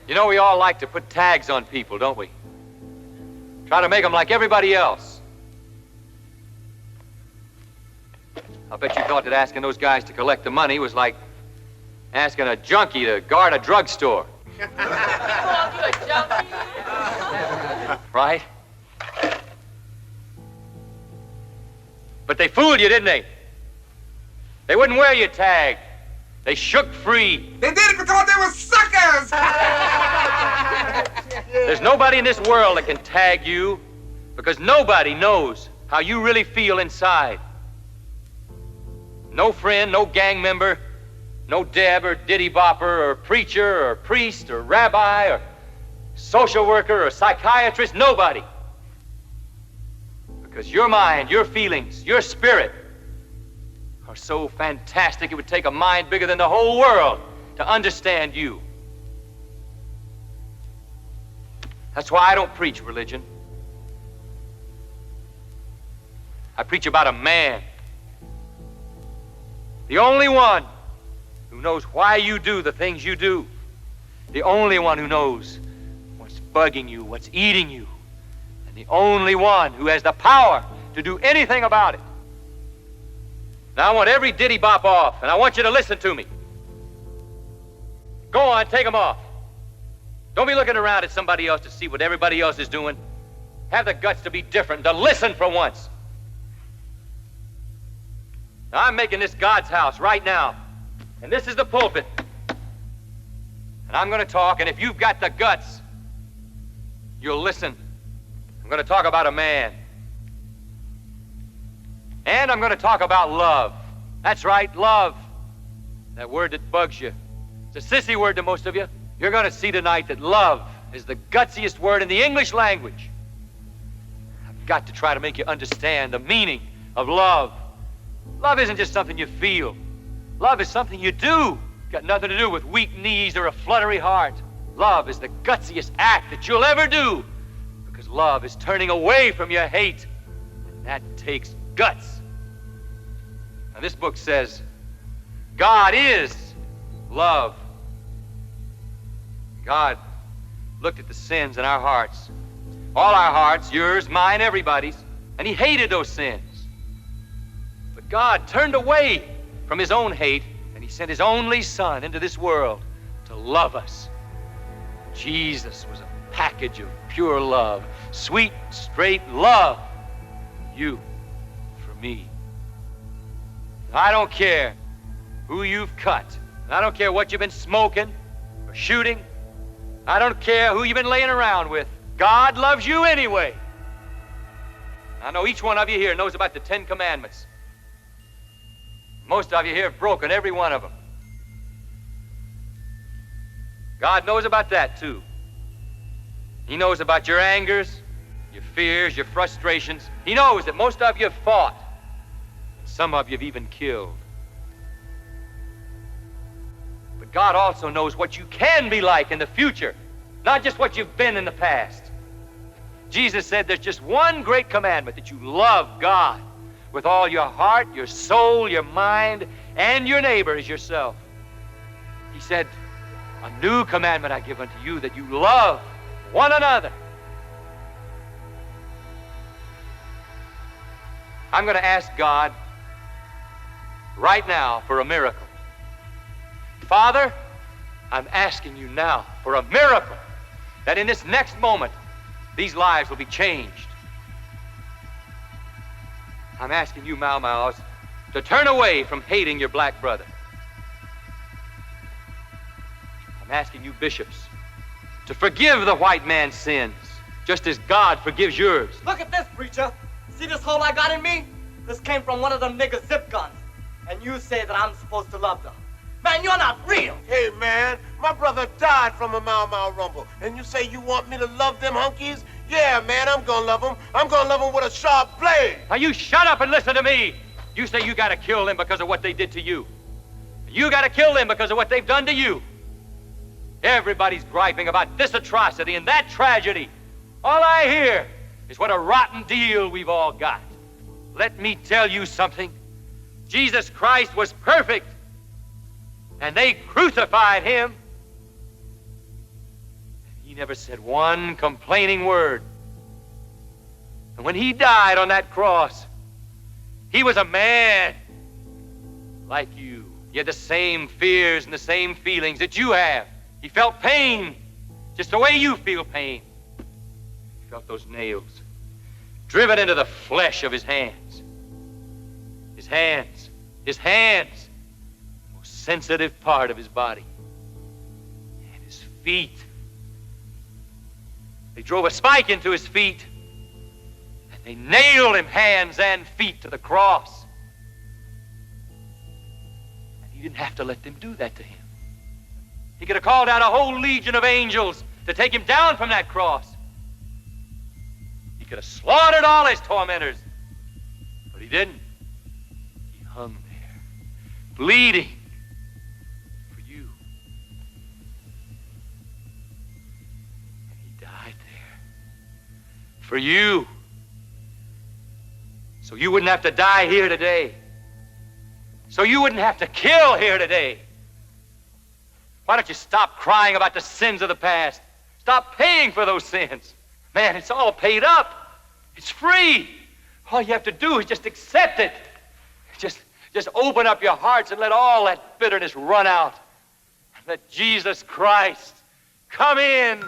You know, we all like to put tags on people, don't we? Try to make them like everybody else. I'll bet you thought that asking those guys to collect the money was like asking a junkie to guard a drugstore. Right? But they fooled you, didn't they? They wouldn't wear your tag. They shook free. They did it because they were suckers! There's nobody in this world that can tag you because nobody knows how you really feel inside. No friend, no gang member, no Deb or Diddy Bopper or preacher or priest or rabbi or social worker or psychiatrist, nobody. Because your mind, your feelings, your spirit are so fantastic it would take a mind bigger than the whole world to understand you. That's why I don't preach religion. I preach about a man. The only one who knows why you do the things you do. The only one who knows what's bugging you, what's eating you. And the only one who has the power to do anything about it. Now I want every ditty bop off, and I want you to listen to me. Go on, take them off. Don't be looking around at somebody else to see what everybody else is doing. Have the guts to be different, to listen for once. Now, I'm making this God's house right now, and this is the pulpit. And I'm going to talk, and if you've got the guts, you'll listen. I'm going to talk about a man. And I'm going to talk about love. That's right, love. That word that bugs you. It's a sissy word to most of you. You're going to see tonight that love is the gutsiest word in the English language. I've got to try to make you understand the meaning of love. Love isn't just something you feel. Love is something you do. It's got nothing to do with weak knees or a fluttery heart. Love is the gutsiest act that you'll ever do, because love is turning away from your hate, and that takes guts. Now, this book says God is love. God looked at the sins in our hearts, all our hearts, yours, mine, everybody's, and he hated those sins. But God turned away from his own hate, and he sent his only son into this world to love us. Jesus was a package of pure love, sweet, straight love. You, for me. I don't care who you've cut. I don't care what you've been smoking or shooting. I don't care who you've been laying around with. God loves you anyway. I know each one of you here knows about the 10 Commandments. Most of you here have broken every one of them. God knows about that too. He knows about your angers, your fears, your frustrations. He knows that most of you have fought. And some of you have even killed. But God also knows what you can be like in the future, not just what you've been in the past. Jesus said there's just one great commandment, that you love God with all your heart, your soul, your mind, and your neighbor as yourself. He said, a new commandment I give unto you, that you love one another. I'm going to ask God right now for a miracle. Father, I'm asking you now for a miracle, that in this next moment, these lives will be changed. I'm asking you, Mau Maus, to turn away from hating your black brother. I'm asking you, bishops, to forgive the white man's sins, just as God forgives yours. Look at this, preacher. See this hole I got in me? This came from one of them nigger zip guns. And you say that I'm supposed to love them. Man, you're not real. Hey, man, my brother died from a Mau Mau rumble. And you say you want me to love them hunkies? Yeah, man, I'm gonna love them. I'm gonna love them with a sharp blade. Now you shut up and listen to me. You say you gotta kill them because of what they did to you. You gotta kill them because of what they've done to you. Everybody's griping about this atrocity and that tragedy. All I hear is what a rotten deal we've all got. Let me tell you something. Jesus Christ was perfect, and they crucified him. He never said one complaining word. And when he died on that cross, he was a man like you. He had the same fears and the same feelings that you have. He felt pain just the way you feel pain. He felt those nails driven into the flesh of his hands. His hands, the most sensitive part of his body. And his feet. They drove a spike into his feet, and they nailed him hands and feet to the cross. And he didn't have to let them do that to him. He could have called out a whole legion of angels to take him down from that cross. He could have slaughtered all his tormentors, but he didn't. He hung there, bleeding for you. And he died there for you, so you wouldn't have to die here today, so you wouldn't have to kill here today. Why don't you stop crying about the sins of the past? Stop paying for those sins. Man, it's all paid up. It's free. All you have to do is just accept it. Just open up your hearts and let all that bitterness run out. Let Jesus Christ come in.